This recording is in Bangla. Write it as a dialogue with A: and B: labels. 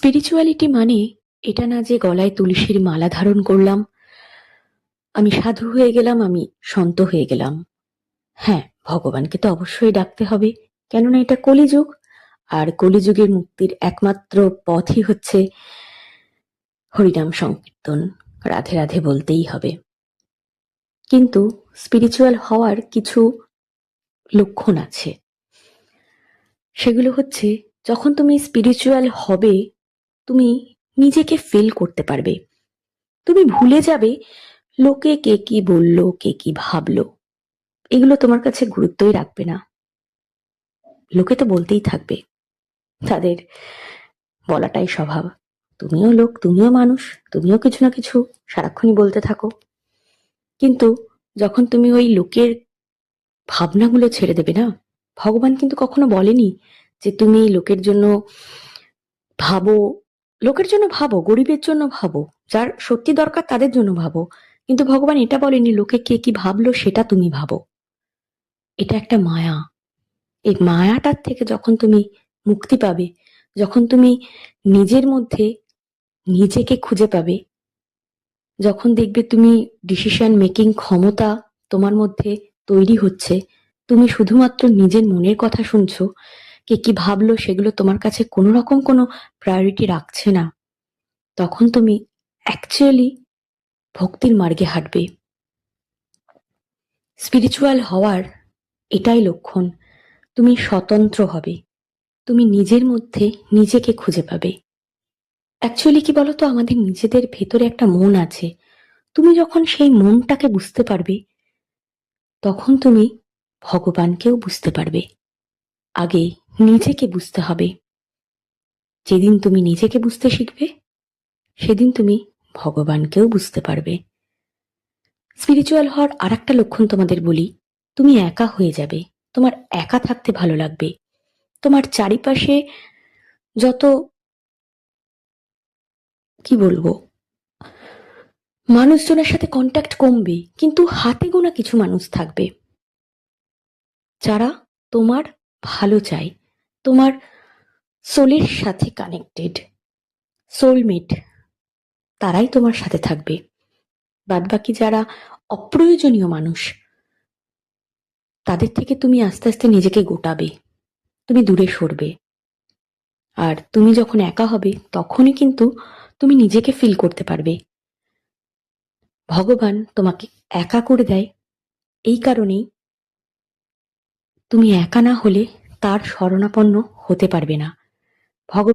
A: স্পিরিচুয়ালিটি মানে এটা না যে গলায় তুলসীর মালা ধারণ করলাম, আমি সাধু হয়ে গেলাম, আমি সন্ত হয়ে গেলাম। হ্যাঁ, ভগবানকে তো অবশ্যই ডাকতে হবে, কেননা এটা কলিযুগ। আর কলিযুগের মুক্তির একমাত্র পথই হচ্ছে হরিনাম সংকীর্তন, রাধে রাধে বলতেই হবে। কিন্তু স্পিরিচুয়াল হওয়ার কিছু লক্ষণ আছে। সেগুলো হচ্ছে, যখন তুমি স্পিরিচুয়াল হবে, তুমি নিজেকে ফিল করতে পারবে। তুমি ভুলে যাবে লোকে কে কি বললো, কে কি ভাবলো, এগুলো তোমার কাছে গুরুত্বই রাখবে না। লোকে তো বলতেই থাকবে, তাদের বলাটাই স্বভাব। তুমিও লোক, তুমিও মানুষ, তুমিও কিছু না কিছু সারাক্ষণই বলতে থাকো। কিন্তু যখন তুমি ওই লোকের ভাবনাগুলো ছেড়ে দেবে না, ভগবান কিন্তু কখনো বলেনি যে তুমি লোকের জন্য ভাবো। লোকের জন্য ভাবো, গরিবের জন্য ভাবো, যার সত্যি দরকার তাদের জন্য ভাবো। কিন্তু ভগবান এটা বলেনি লোকে কে কি ভাবলো সেটা তুমি ভাবো। এটা একটা মায়া। এই মায়াটার থেকে যখন তুমি মুক্তি পাবে, যখন তুমি নিজের মধ্যে নিজেকে খুঁজে পাবে, যখন দেখবে তুমি ডিসিশন মেকিং ক্ষমতা তোমার মধ্যে তৈরি হচ্ছে, তুমি শুধুমাত্র নিজের মনের কথা শুনছো, কে কি ভাবলো সেগুলো তোমার কাছে কোনো রকম কোনো প্রায়োরিটি রাখছে না, তখন তুমি অ্যাকচুয়ালি ভক্তির মার্গে হাঁটবে। স্পিরিচুয়াল হওয়ার এটাই লক্ষণ। তুমি স্বতন্ত্র হবে, তুমি নিজের মধ্যে নিজেকে খুঁজে পাবে। অ্যাকচুয়ালি কি বলতো, আমাদের নিজেদের ভেতরে একটা মন আছে। তুমি যখন সেই মনটাকে বুঝতে পারবে, তখন তুমি ভগবানকেও বুঝতে পারবে। আগে নিজেকে বুঝতে হবে। যেদিন তুমি নিজেকে বুঝতে শিখবে, সেদিন তুমি ভগবানকেও বুঝতে পারবে। স্পিরিচুয়াল হওয়ার আর একটা লক্ষণ তোমাদের বলি, তুমি একা হয়ে যাবে। তোমার একা থাকতে ভালো লাগবে। তোমার চারিপাশে যত, কি বলবো, মানুষজনের সাথে কন্ট্যাক্ট কমবে, কিন্তু হাতে গোনা কিছু মানুষ থাকবে যারা তোমার ভালো চায়, তোমার সোলের সাথে কানেক্টেড, সোলমেট, তারাই তোমার সাথে থাকবে। বাদবাকি যারা অপ্রয়োজনীয় মানুষ, তাদের থেকে তুমি আস্তে আস্তে নিজেকে গোটাবে, তুমি দূরে সরবে। আর তুমি যখন একা হবে, তখনই কিন্তু তুমি নিজেকে ফিল করতে পারবে। ভগবান তোমাকে একা করে দেয় এই কারণেই, তুমি একা না হলে তার শরণাপন্ন হতে পারবে না। ভগবান